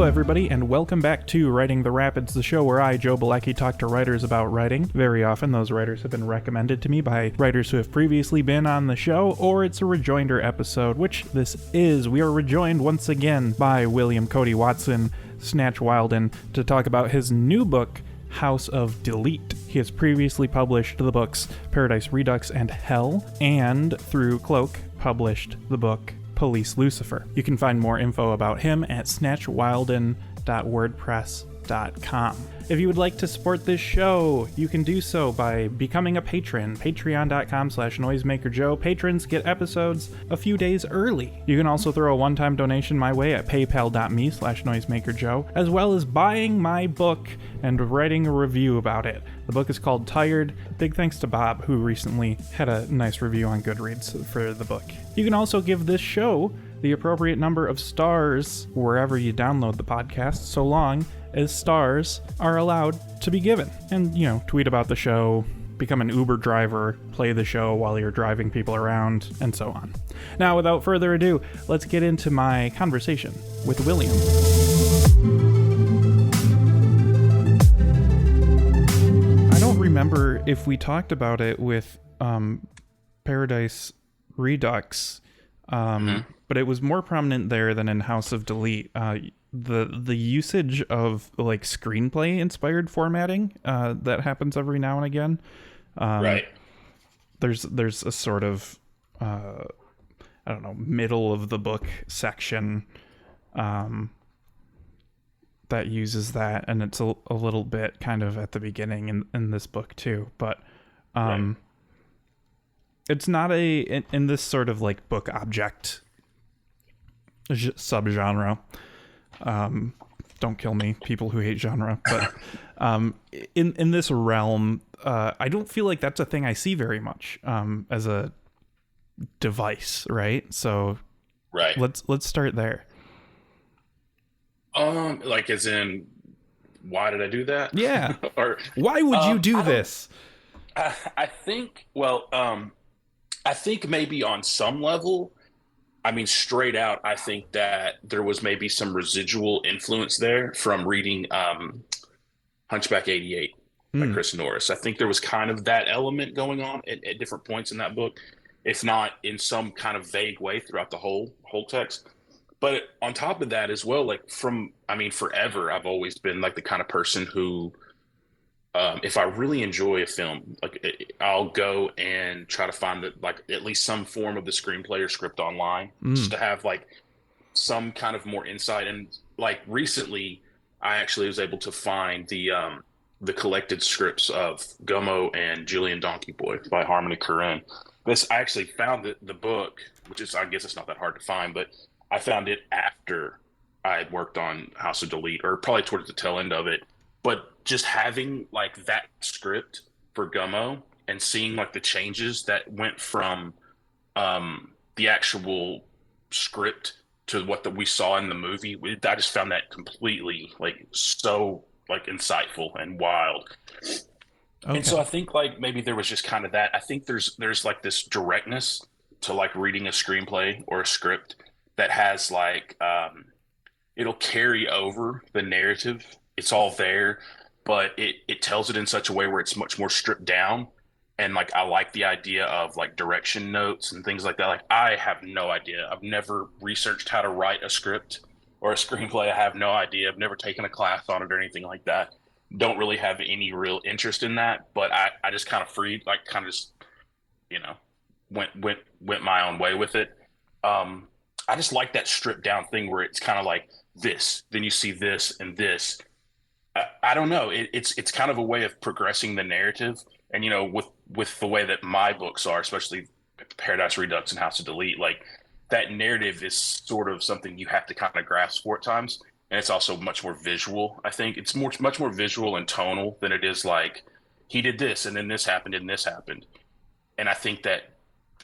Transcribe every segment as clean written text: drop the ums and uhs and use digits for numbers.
everybody, and welcome back to Writing the Rapids, the show where I, Joe Bielecki, talk to writers about writing. Very often, those writers have been recommended to me by writers who have previously been on the show, or it's a Rejoinder episode, which this is. We are rejoined once again by William Cody Watson, Snatch Wilden, to talk about his new book, House of Delete. He has previously published the books Paradise Redux and Hell, and through Cloak, published the book Police Lucifer. You can find more info about him at snatchwilden.wordpress.com. If you would like to support this show, you can do so by becoming a patron. Patreon.com/noisemakerjoe. Patrons get episodes a few days early. You can also throw a one-time donation my way at paypal.me/noisemakerjoe, as well as buying my book and writing a review about it. The book is called Tired. Big thanks to Bob, who recently had a nice review on Goodreads for the book. You can also give this show the appropriate number of stars wherever you download the podcast, so long as stars are allowed to be given. And, tweet about the show, become an Uber driver, play the show while you're driving people around, and so on. Now, without further ado, let's get into my conversation with William. I don't remember if we talked about it with Paradise Redux, but it was more prominent there than in House of Delete. The usage of like screenplay inspired formatting that happens every now and again. Right. There's a sort of middle of the book section that uses that, and it's a little bit kind of at the beginning in this book too. But right. It's not in this sort of like book object subgenre. Don't kill me, people who hate genre, but in this realm, I don't feel like that's a thing I see very much as a device, right? So right. Let's start there. Like as in, why did I do that? Yeah. Or why would you do this? I think maybe on some level, I mean, straight out, I think that there was maybe some residual influence there from reading Hunchback 88 by Chris Norris. I think there was kind of that element going on at different points in that book, if not in some kind of vague way throughout the whole text. But on top of that as well, like forever, I've always been like the kind of person who, if I really enjoy a film, like I'll go and try to find at least some form of the screenplay or script online, just to have like some kind of more insight. And like recently, I actually was able to find the collected scripts of Gummo and Jillian Donkey Boy by Harmony Korine. I actually found the book, which is, I guess it's not that hard to find, but I found it after I had worked on House of Delete, or probably towards the tail end of it. But just having like that script for Gummo and seeing like the changes that went from the actual script to what we saw in the movie, I just found that completely like so like insightful and wild. Okay. And so I think like maybe there was just kind of that. I think there's like this directness to like reading a screenplay or a script that has like it'll carry over the narrative. It's all there, but it tells it in such a way where it's much more stripped down. And like, I like the idea of like direction notes and things like that. Like, I have no idea. I've never researched how to write a script or a screenplay. I have no idea. I've never taken a class on it or anything like that. Don't really have any real interest in that, but I just kind of went my own way with it. I just like that stripped down thing where it's kind of like this, then you see this and this. I don't know. It's kind of a way of progressing the narrative. And, with the way that my books are, especially Paradise Redux and House of Delete, like that narrative is sort of something you have to kind of grasp for at times. And it's also much more visual. I think it's much more visual and tonal than it is like he did this and then this happened and this happened. And I think that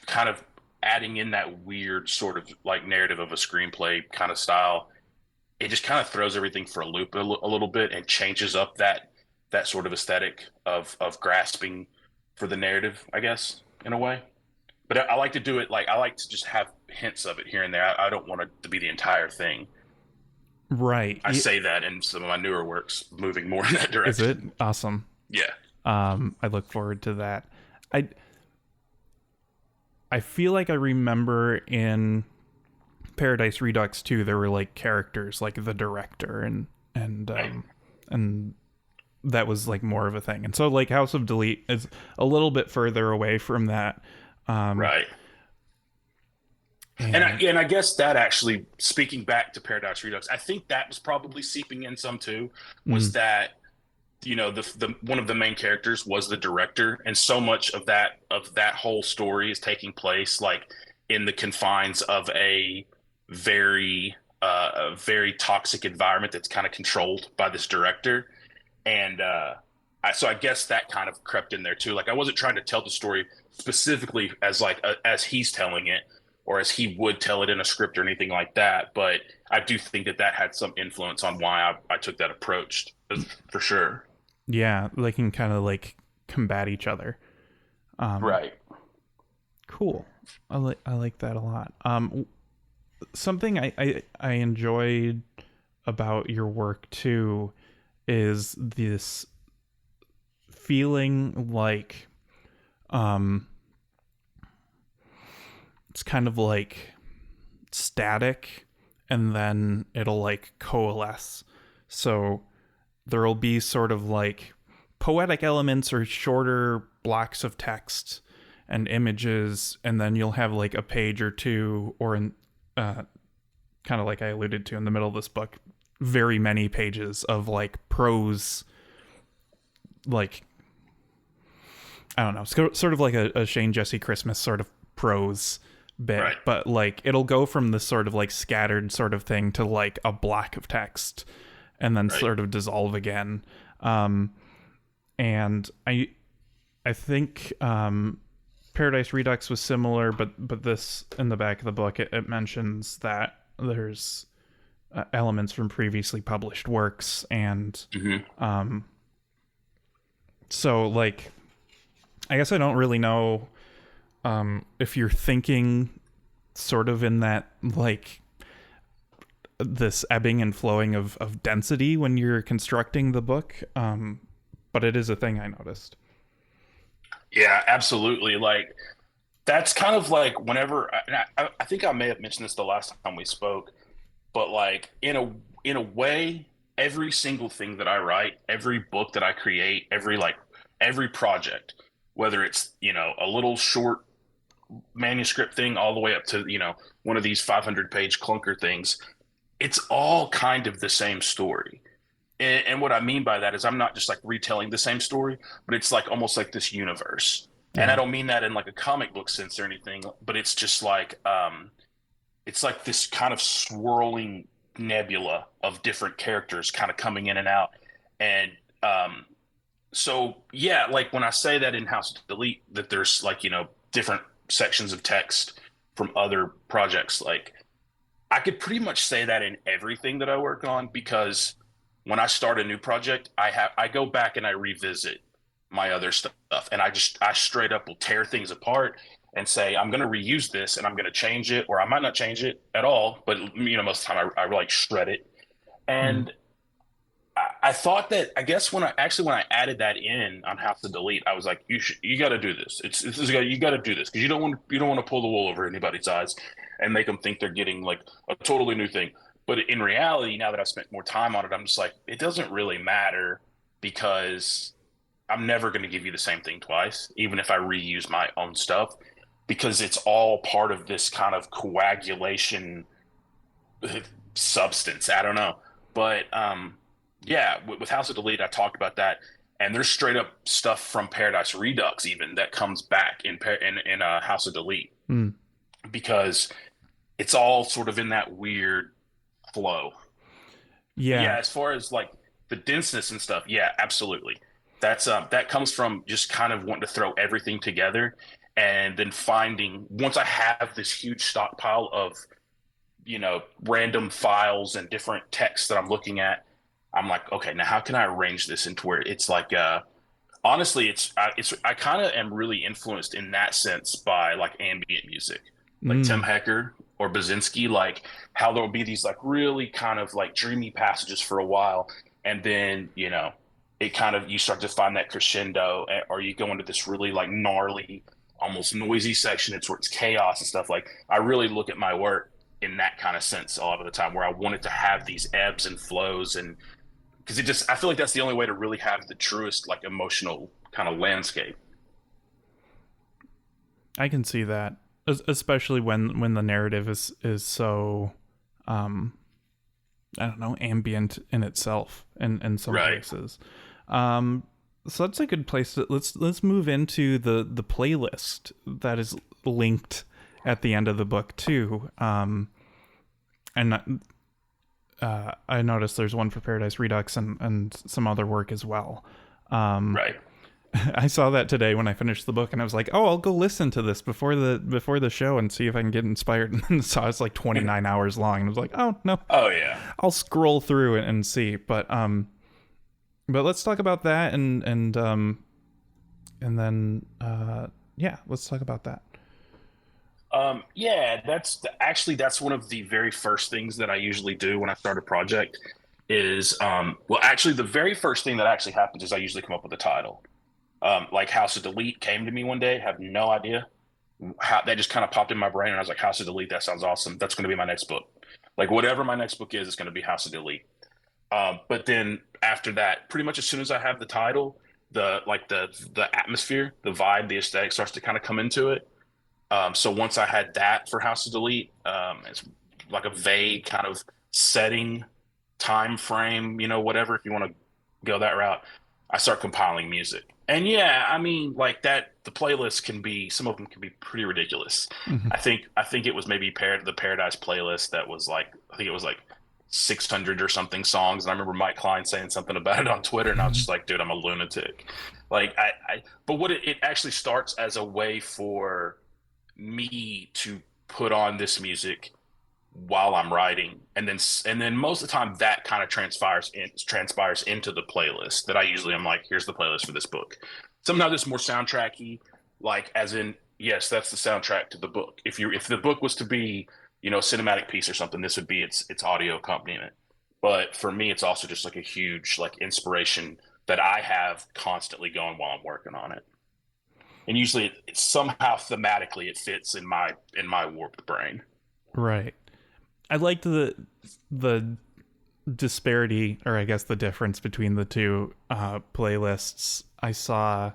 kind of adding in that weird sort of like narrative of a screenplay kind of style, it just kind of throws everything for a loop a little bit and changes up that sort of aesthetic of grasping for the narrative, I guess, in a way. But I like to do it, like, I like to just have hints of it here and there. I don't want it to be the entire thing. Right. I say that in some of my newer works, moving more in that Is it? direction. Awesome. Yeah. I look forward to that. I I feel like I remember in Paradise Redux 2 there were like characters like the director and that was like more of a thing. And so like House of Delete is a little bit further away from that. Right. And And I guess that actually, speaking back to Paradise Redux, I think that was probably seeping in some too. Was that, you know, the one of the main characters was the director, and so much of that whole story is taking place like in the confines of a very toxic environment that's kind of controlled by this director. And so I guess that kind of crept in there too. Like I wasn't trying to tell the story specifically as as he's telling it, or as he would tell it in a script or anything like that. But I do think that that had some influence on why I took that approach, for sure. yeah, they can kind of like combat each other. Right. Cool. I like that a lot. Something I enjoyed about your work too is this feeling like it's kind of like static and then it'll like coalesce. So there'll be sort of like poetic elements or shorter blocks of text and images, and then you'll have like a page or two, or in kind of like I alluded to in the middle of this book, very many pages of like prose, like I don't know, sort of like a Shane Jesse Christmas sort of prose bit, Right. but like it'll go from this sort of like scattered sort of thing to like a block of text and then Right. sort of dissolve again. And I think Paradise Redux was similar, but this in the back of the book it mentions that there's elements from previously published works, and so like I guess I don't really know if you're thinking sort of in that like this ebbing and flowing of density when you're constructing the book, but it is a thing I noticed. Yeah, absolutely. Like that's kind of like whenever I think I may have mentioned this the last time we spoke, but like in a way, every single thing that I write, every book that I create, every project, whether it's, you know, a little short manuscript thing all the way up to, you know, one of these 500-page clunker things, it's all kind of the same story. And what I mean by that is I'm not just like retelling the same story, but it's like almost like this universe. And I Yeah. don't mean that in like a comic book sense or anything, but it's like this kind of swirling nebula of different characters kind of coming in and out. And so yeah, like when I say that in House of Delete, that there's like, you know, different sections of text from other projects, like I could pretty much say that in everything that I work on, because when I start a new project, I go back and I revisit my other stuff, and I straight up will tear things apart and say I'm going to reuse this and I'm going to change it, or I might not change it at all, but you know most of the time I like shred it. Mm. And I thought that, I guess when I added that in on House of Delete, I was like, you got to do this. You got to do this because you don't want to pull the wool over anybody's eyes and make them think they're getting like a totally new thing. But in reality, now that I've spent more time on it, I'm just like, it doesn't really matter, because I'm never going to give you the same thing twice, even if I reuse my own stuff, because it's all part of this kind of coagulation substance. I don't know. But yeah, with House of Delete, I talked about that, and there's straight up stuff from Paradise Redux even that comes back in House of Delete, Mm. because it's all sort of in that weird flow. Yeah, Yeah. as far as like the denseness and stuff, yeah, absolutely. That comes from just kind of wanting to throw everything together, and then finding, once I have this huge stockpile of, you know, random files and different texts that I'm looking at, I'm like, okay, now how can I arrange this into where it's like honestly, it's I kind of am really influenced in that sense by like ambient music. like Tim Hecker or Bielecki, like how there will be these like really kind of like dreamy passages for a while, and then it kind of you start to find that crescendo, or you go into this really like gnarly, almost noisy section. It's where it's chaos and stuff. Like I really look at my work in that kind of sense a lot of the time, where I want it to have these ebbs and flows, and because I feel like that's the only way to really have the truest like emotional kind of landscape. I can see that, especially when the narrative is so, I don't know, ambient in itself in some places. So that's a good place to let's move into the playlist that is linked at the end of the book too. And I noticed there's one for Paradise Redux and some other work as well. Right. I saw that today when I finished the book, and I was like, "Oh, I'll go listen to this before the show and see if I can get inspired." And then saw it's like 29 hours long, and I was like, "Oh no, oh yeah, I'll scroll through it and see." But let's talk about that, and then let's talk about that. Yeah, that's one of the very first things that I usually do when I start a project. Is actually the very first thing that actually happens is I usually come up with a title. Like House of Delete came to me one day. Have no idea how that just kind of popped in my brain, and I was like, House of Delete, that sounds awesome. That's going to be my next book. Like whatever my next book is, it's going to be House of Delete. But then after that, pretty much as soon as I have the title, the atmosphere, the vibe, the aesthetic starts to kind of come into it. So once I had that for House of Delete, it's like a vague kind of setting, time frame, whatever, if you want to go that route, I start compiling music. And yeah, I mean, like that, the playlist some of them can be pretty ridiculous. Mm-hmm. I think it was maybe the Paradise playlist that was like, I think it was like 600 or something songs. And I remember Mike Klein saying something about it on Twitter, and I was just like, dude, I'm a lunatic. Like but what it actually starts as a way for me to put on this music while I'm writing, and then most of the time that kind of transpires into the playlist that I usually am like, here's the playlist for this book. Sometimes it's more soundtracky, like as in, yes, that's the soundtrack to the book. If the book was to be, a cinematic piece or something, this would be its audio accompaniment. But for me, it's also just like a huge like inspiration that I have constantly going while I'm working on it. And usually it somehow thematically it fits in my warped brain. Right. I liked the disparity, or I guess the difference between the two playlists. I saw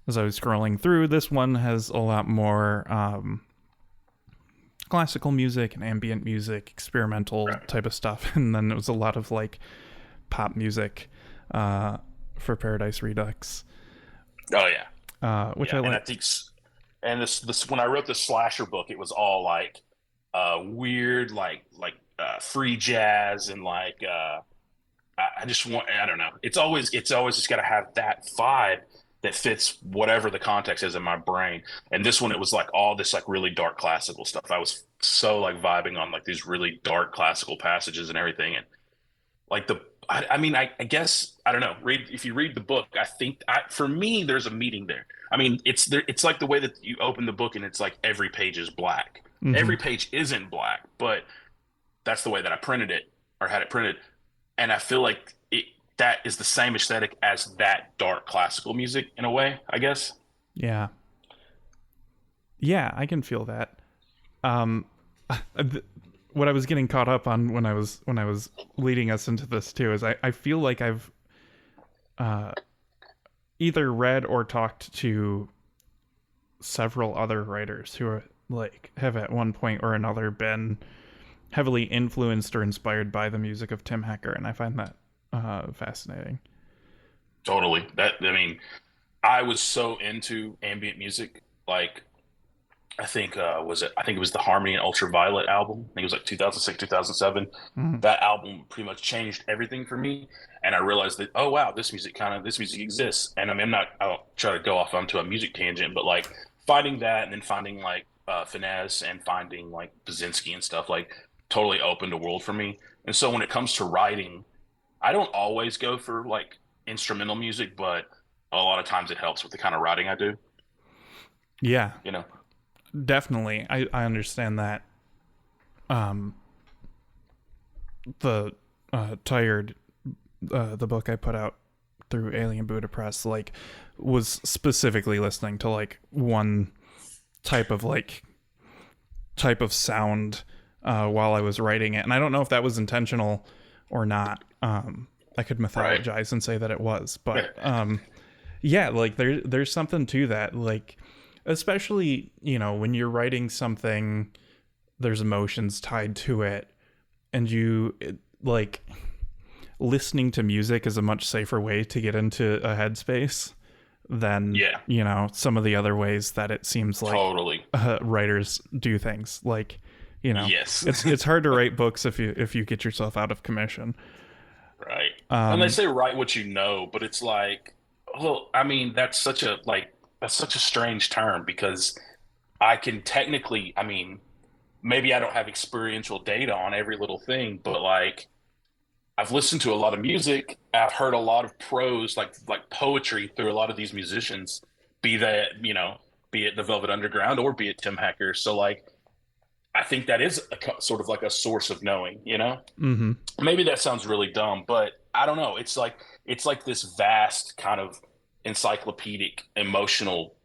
as I was scrolling through, this one has a lot more classical music and ambient music, experimental type of stuff, and then it was a lot of like pop music for Paradise Redux. Oh yeah, which I like. And I think, and this when I wrote the slasher book, it was all like weird, like free jazz, and like I don't know. It's always just got to have that vibe that fits whatever the context is in my brain. And this one, it was like all this like really dark classical stuff. I was so like vibing on like these really dark classical passages and everything. And like I guess, I don't know, if you read the book, I think for me, there's a meaning there. I mean, it's like the way that you open the book and it's like every page is black. Mm-hmm. Every page isn't black, but that's the way that I printed it or had it printed. And I feel like that is the same aesthetic as that dark classical music in a way, I guess. Yeah. Yeah, I can feel that. What I was getting caught up on when I was leading us into this too is I feel like I've either read or talked to several other writers who are like have at one point or another been heavily influenced or inspired by the music of Tim Hecker, and I find that fascinating. Totally. I was so into ambient music, like I think it was the Harmony and Ultraviolet album. I think it was like 2006, 2007. Mm-hmm. That album pretty much changed everything for me. And I realized that, oh wow, this music exists. And I mean, I don't try to go off onto a music tangent, but like finding that and then finding like Finesse and finding like Bielecki and stuff, like totally opened a world for me. And so when it comes to writing, I don't always go for like instrumental music, but a lot of times it helps with the kind of writing I do. Yeah. definitely. I understand that. Um, the Tired, the book I put out through Alien Buddha Press, like, was specifically listening to like one type of like type of sound while I was writing it, and I don't know if that was intentional or not. I could mythologize and say that it was, but yeah, like there's something to that, like, especially, you know, when you're writing something, there's emotions tied to it, and like, listening to music is a much safer way to get into a headspace than, you know, some of the other ways that it seems like Totally. Writers do things. Like, you know, Yes. it's hard to write books if you get yourself out of commission. Right. And they say write what you know, but it's like, well, I mean, that's such a strange term because I can technically, I mean, maybe I don't have experiential data on every little thing, but like I've listened to a lot of music. I've heard a lot of prose, like poetry through a lot of these musicians, be that, you know, be it the Velvet Underground or be it Tim Hacker. So like I think that is sort of like a source of knowing, you know? Mm-hmm. Maybe that sounds really dumb, but I don't know. It's like this vast kind of encyclopedic emotional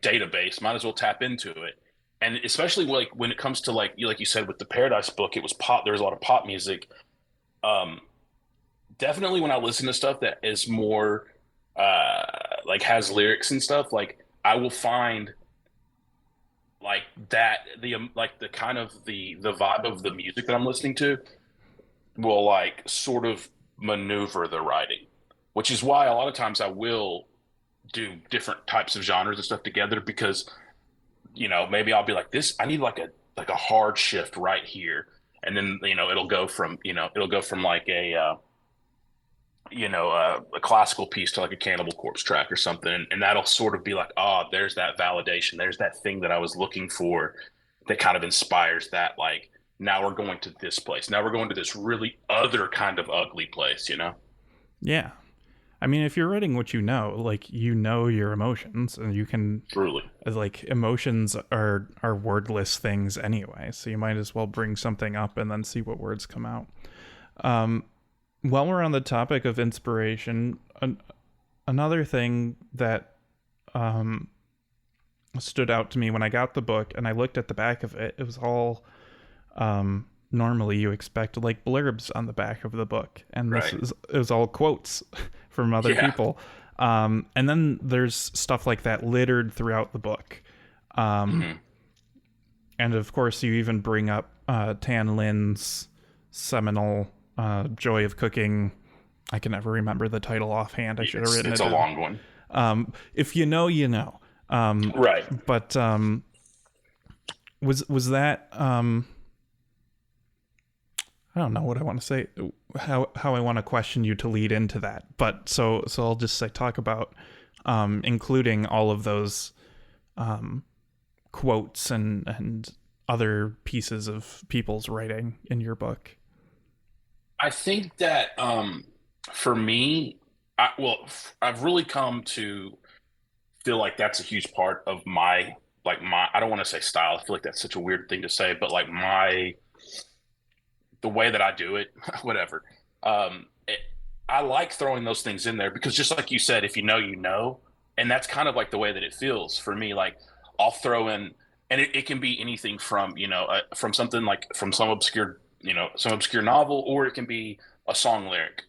database. Might as well tap into it. And especially like when it comes to like you said with the Paradise book, it was pop. There was a lot of pop music. Um, Definitely when I listen to stuff that is more like has lyrics and stuff, like I will find like that like the kind of the vibe of the music that I'm listening to will like sort of maneuver the writing, which is why a lot of times I will do different types of genres and stuff together because you know maybe I'll be like this I need like a hard shift right here, and then you know it'll go from like a classical piece to like a Cannibal Corpse track or something, and that'll sort of be like, oh, there's that validation, there's that thing that I was looking for that kind of inspires that, like, now we're going to this place, now we're going to this really other kind of ugly place, you know? Yeah. I mean, if you're writing what you know, like, you know your emotions, and you can Truly. like, emotions are wordless things anyway, so you might as well bring something up and then see what words come out. While we're on the topic of inspiration, another thing that stood out to me when I got the book and I looked at the back of it, it was all normally you expect like blurbs on the back of the book, and it was all quotes from other people. And then there's stuff like that littered throughout the book. And of course, you even bring up Tan Lin's seminal Joy of Cooking. I can never remember the title offhand. I should have written it. It's a long one. If you know, you know. Right. But was that I don't know what I want to say, how I want to question you to lead into that. But so I'll just say talk about including all of those quotes and other pieces of people's writing in your book. I think that for me, I've really come to feel like that's a huge part of my I don't want to say style. I feel like that's such a weird thing to say, but like the way that I do it, whatever. I like throwing those things in there because just like you said, if you know, you know, and that's kind of like the way that it feels for me. Like I'll throw in, and it can be anything from, from something like from some obscure novel, or it can be a song lyric.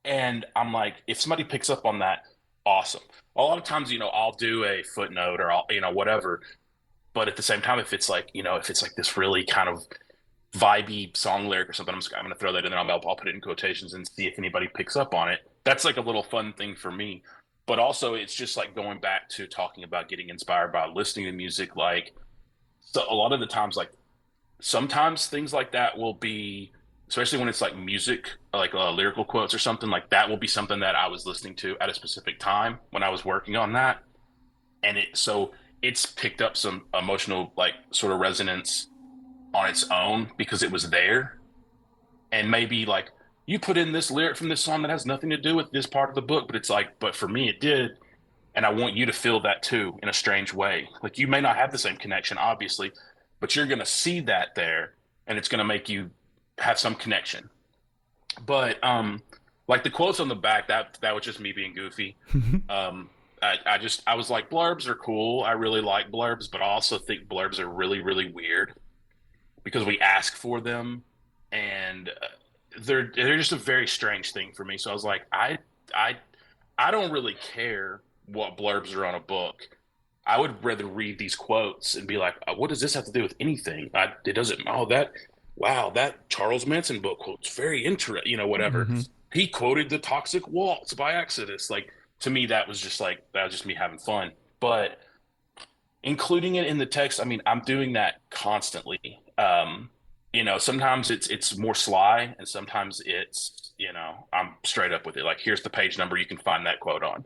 And I'm like, if somebody picks up on that, awesome. A lot of times, I'll do a footnote or I'll, whatever. But at the same time, if it's like, if it's like this really kind of vibey song lyric or something, I'm going to throw that in there. I'll put it in quotations and see if anybody picks up on it. That's like a little fun thing for me. But also, it's just like going back to talking about getting inspired by listening to music. Like, so a lot of the times, like, sometimes things like that will be, especially when it's like music, like lyrical quotes or something like that, will be something that I was listening to at a specific time when I was working on that. And it's picked up some emotional, like, sort of resonance on its own because it was there. And maybe like you put in this lyric from this song that has nothing to do with this part of the book, but it's like, but for me it did. And I want you to feel that too in a strange way. Like you may not have the same connection, obviously, but you're going to see that there and it's going to make you have some connection. But like the quotes on the back, that was just me being goofy. Um, I was like, blurbs are cool. I really like blurbs, but I also think blurbs are really, really weird because we ask for them, and they're just a very strange thing for me. So I was like, I I don't really care what blurbs are on a book. I would rather read these quotes and be like, what does this have to do with anything? It doesn't. Oh, that wow, that Charles Manson book quote's very interesting. Whatever. Mm-hmm. He quoted the Toxic Waltz by Exodus. Like to me, that was just me having fun. But including it in the text, I mean, I'm doing that constantly. Sometimes it's more sly, and sometimes it's I'm straight up with it. Like, here's the page number you can find that quote on.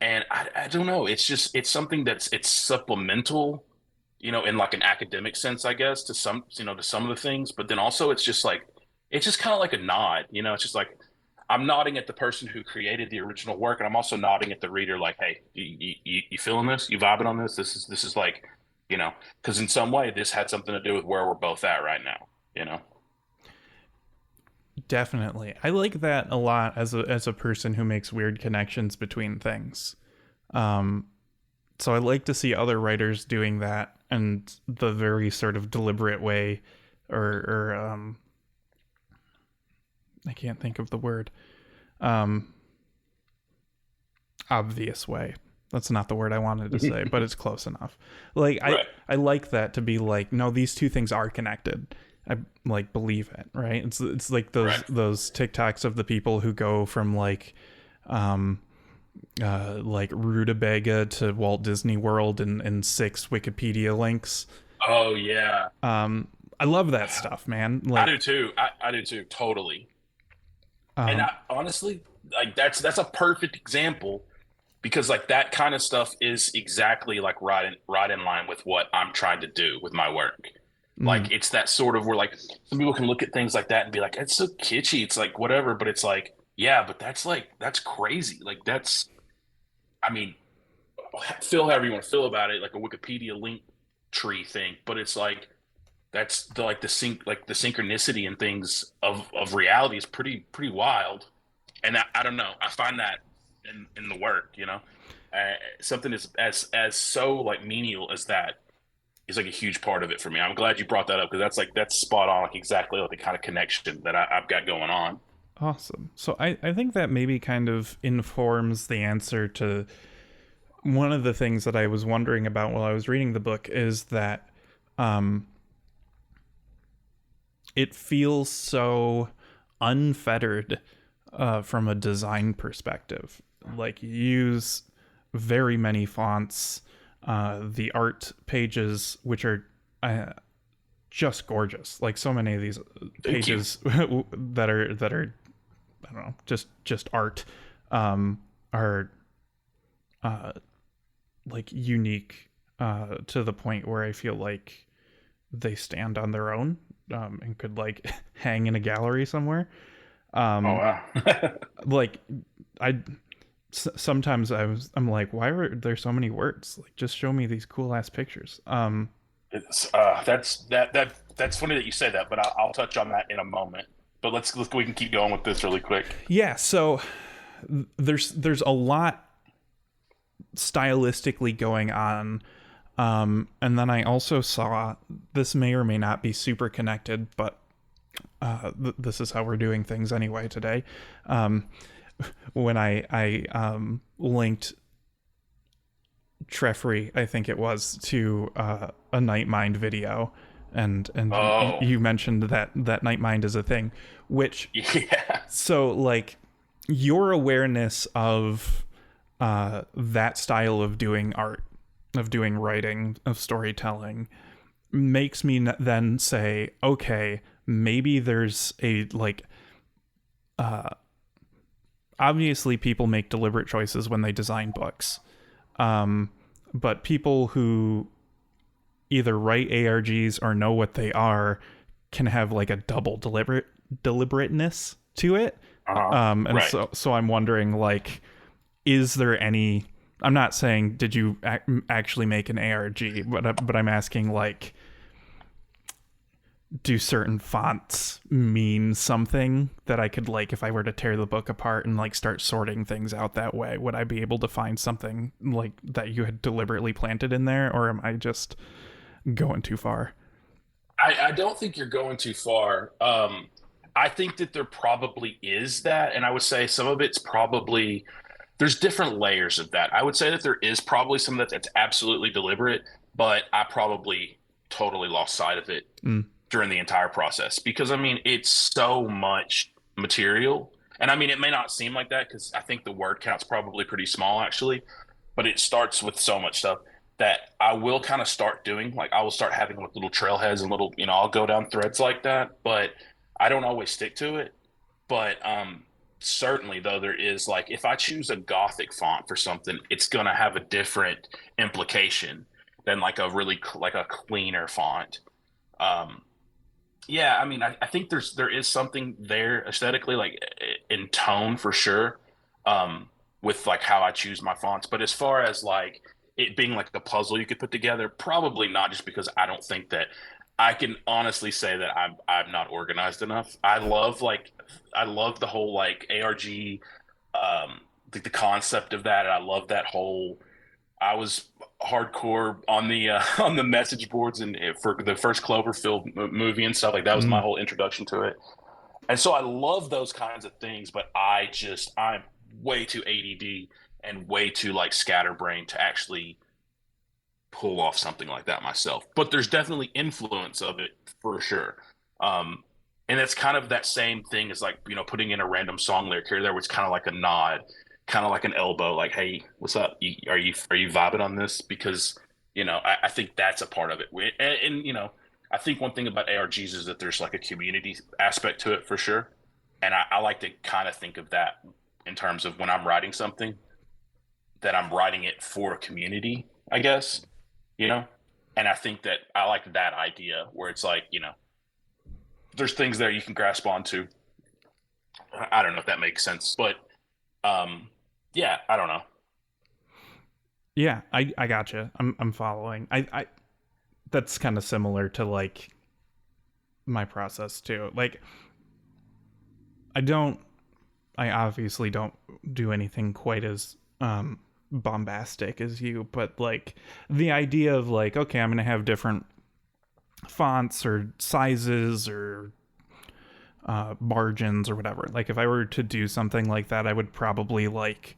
And I don't know. It's something it's supplemental, in like an academic sense, I guess, to some of the things. But then also it's just kind of like a nod. It's just like I'm nodding at the person who created the original work, and I'm also nodding at the reader, like, hey, you feeling this? You vibing on this? This is like, because in some way this had something to do with where we're both at right now. Definitely. I like that a lot as a person who makes weird connections between things. So I like to see other writers doing that, and the very sort of deliberate way, or I can't think of the word. Obvious way. That's not the word I wanted to say, but it's close enough. Like, right. I like that, to be like, no, these two things are connected. I like believe it, right? It's like those TikToks of the people who go from like rutabaga to Walt Disney World in 6 Wikipedia links. Oh yeah. I love that stuff, man. Like, I do too. I do too. Totally. And honestly, like that's a perfect example, because like that kind of stuff is exactly like right in line with what I'm trying to do with my work. Like it's that sort of where like some people can look at things like that and be like, it's so kitschy. It's like whatever, but it's like, yeah, but that's crazy. Like I mean, feel however you want to feel about it, like a Wikipedia link tree thing, but it's like that's the synchronicity and things of reality is pretty wild. And I don't know, I find that in the work, something as so like menial as that is like a huge part of it for me. I'm glad you brought that up, because that's spot on, like exactly like the kind of connection that I've got going on. Awesome. So I think that maybe kind of informs the answer to one of the things that I was wondering about while I was reading the book, is that it feels so unfettered from a design perspective. Like, you use very many fonts, the art pages, which are just gorgeous. Like, so many of these pages that are I don't know, just art, are like unique to the point where I feel like they stand on their own, and could like hang in a gallery somewhere. Oh wow. Like sometimes I'm like, why are there so many words? Like, just show me these cool ass pictures. It's that's funny that you say that, but I'll touch on that in a moment. But we can keep going with this really quick. Yeah, so there's a lot stylistically going on, and then I also saw, this may or may not be super connected, but this is how we're doing things anyway today. When I linked Treffry, I think it was, to a Nightmind video, and you mentioned that Nightmind is a thing, which, yeah. So like, your awareness of that style of doing art, of doing writing, of storytelling, makes me then say, okay, maybe there's a like, obviously people make deliberate choices when they design books, but people who either write ARGs or know what they are can have like a double deliberateness to it. And right. So I'm wondering, like, is there any I'm not saying did you actually make an ARG, but I'm asking, like, do certain fonts mean something that I could, like, if I were to tear the book apart and, like, start sorting things out that way, would I be able to find something like that you had deliberately planted in there, or am I just going too far? I don't think you're going too far. I think that there probably is that, and I would say some of it's probably there's different layers of that. I would say that there is probably some that's absolutely deliberate, but I probably totally lost sight of it Mm. during the entire process because I mean it's so much material, and I mean it may not seem like that because I think the word count's probably pretty small actually, but it starts with so much stuff that I will kind of start doing. Like I will start having like little trailheads and little, I'll go down threads like that, but I don't always stick to it. But certainly though, there is like if I choose a Gothic font for something, it's gonna have a different implication than like a really like a cleaner font. Um, yeah, I mean, I think there is something there aesthetically, like in tone for sure, with like how I choose my fonts. But as far as like it being like a puzzle you could put together, probably not, just because I don't think that I can honestly say that I'm not organized enough. I love the whole like ARG, the concept of that, and I love that whole. I was hardcore on the on the message boards and for the first Cloverfield movie and stuff like that was my Mm. whole introduction to it. And so I love those kinds of things, but I'm way too ADD and way too like scatterbrained to actually pull off something like that myself. But there's definitely influence of it for sure. And it's kind of that same thing as like, putting in a random song lyric here there was kind of like a nod, kind of like an elbow, like, hey, what's up? Are you vibing on this? Because, I think that's a part of it. And I think one thing about ARGs is that there's like a community aspect to it for sure. And I like to kind of think of that in terms of when I'm writing something, that I'm writing it for a community, I guess, you know? And I think that I like that idea where it's like, there's things there you can grasp onto. I don't know if that makes sense, but yeah, I don't know. Yeah, I gotcha. I'm following. I that's kind of similar to like my process too. Like I obviously don't do anything quite as bombastic as you, but like the idea of like, okay, I'm gonna have different fonts or sizes or margins or whatever. Like if I were to do something like that, I would probably like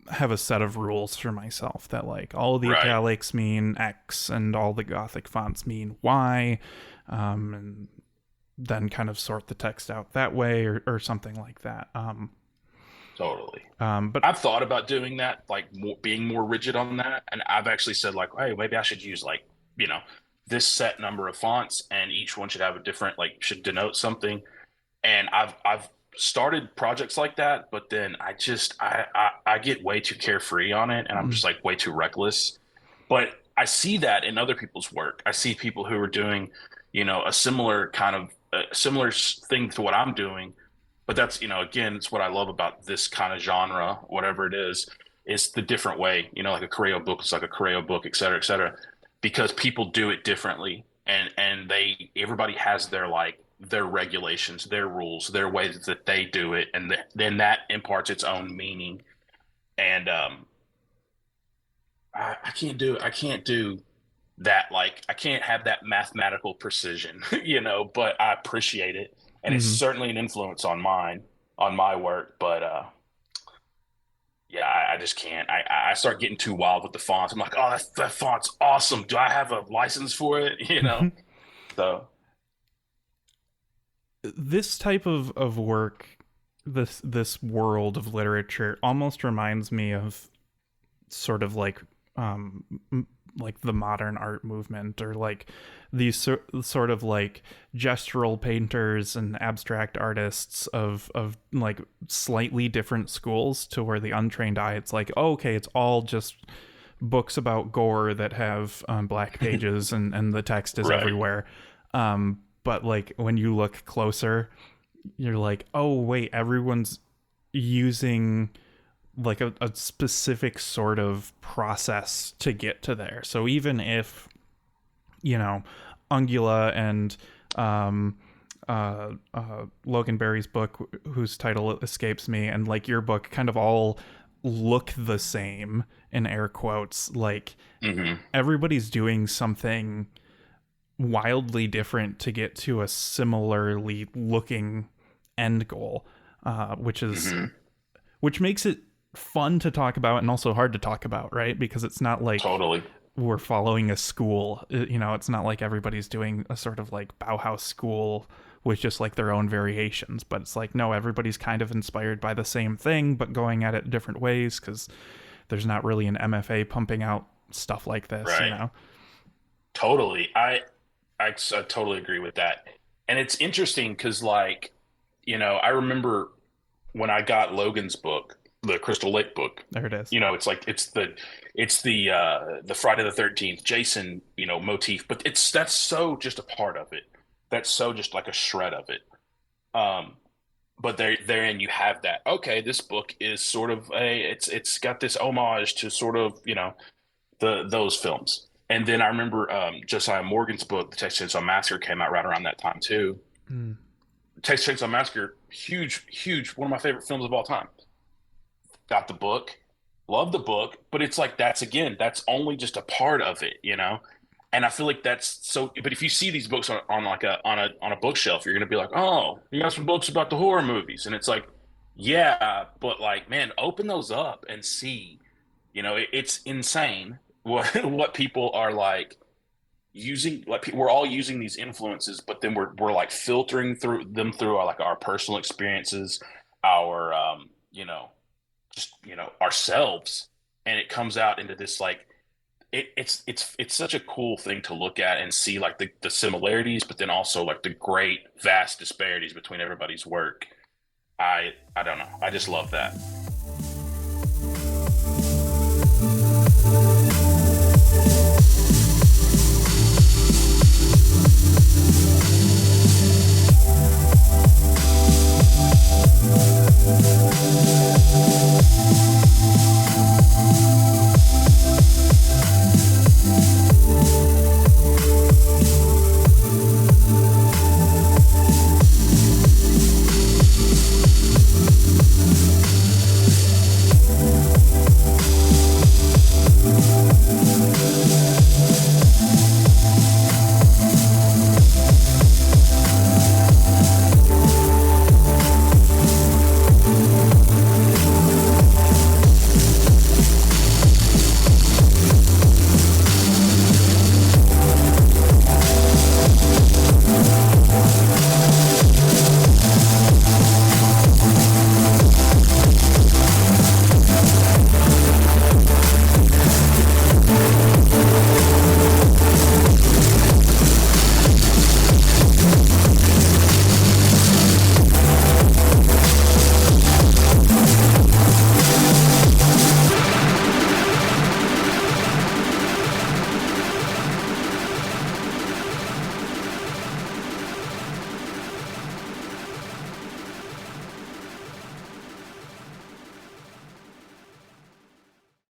have a set of rules for myself that like all of the Right. italics mean X and all the Gothic fonts mean Y, and then kind of sort the text out that way or something like that. Totally. But I've thought about doing that, like being more rigid on that, and I've actually said like, hey, maybe I should use like, this set number of fonts, and each one should have a different, like, should denote something. And I've started projects like that, but then I get way too carefree on it, and I'm just like way too reckless. But I see that in other people's work. I see people who are doing, a similar kind of similar thing to what I'm doing. But that's, again, it's what I love about this kind of genre, whatever it is the different way, like a Correo book is like a Correo book, et cetera, because people do it differently. And everybody has their, like, their regulations, their rules, their ways that they do it. And then that imparts its own meaning. And I can't do it. I can't do that. Like, I can't have that mathematical precision, but I appreciate it. And it's mhm. certainly an influence on my work. But yeah, I just can't. I start getting too wild with the fonts. I'm like, oh, that font's awesome. Do I have a license for it? So This type of work, this world of literature almost reminds me of sort of like like the modern art movement, or like these sort of like gestural painters and abstract artists of like slightly different schools, to where the untrained eye, it's like, oh, okay, it's all just books about gore that have black pages and the text is right, everywhere. But like when you look closer, you're like, oh wait, everyone's using a specific sort of process to get to there. So even if, you know, Ungula and Logan Berry's book, whose title escapes me, and like your book kind of all look the same in air quotes, like everybody's doing something wildly different to get to a similarly looking end goal, which makes it fun to talk about and also hard to talk about, right? Because it's not like Totally. we're following a school, you know, it's not like everybody's doing a sort of like Bauhaus school with just like their own variations, but it's like, no, everybody's kind of inspired by the same thing, but going at it different ways, because there's not really an MFA pumping out stuff like this, Right. you know? Totally. I totally agree with that. And it's interesting because, like, you know, I remember when I got Logan's book, the Crystal Lake book. There it is. You know, it's like it's the Friday the 13th Jason, you know, motif, but that's so just a part of it. That's so just like a shred of it. But therein you have that. Okay, this book is sort of it's got this homage to sort of, you know, those films. And then I remember Josiah Morgan's book, The Texas Chainsaw Massacre, came out right around that time too. Texas Chainsaw Massacre, huge, one of my favorite films of all time. Got the book, love the book, but it's like that's only just a part of it, you know. And I feel like that's so. But if you see these books on like on a bookshelf, you're gonna be like, oh, you got some books about the horror movies, and it's like, yeah, but like, man, open those up and see. You know, it's insane what people are like using. Like we're all using these influences, but then we're like filtering through them through our personal experiences, our you know, just, you know, ourselves, and it comes out into this like it's such a cool thing to look at and see like the similarities, but then also like the great vast disparities between everybody's work. I don't know. I just love that.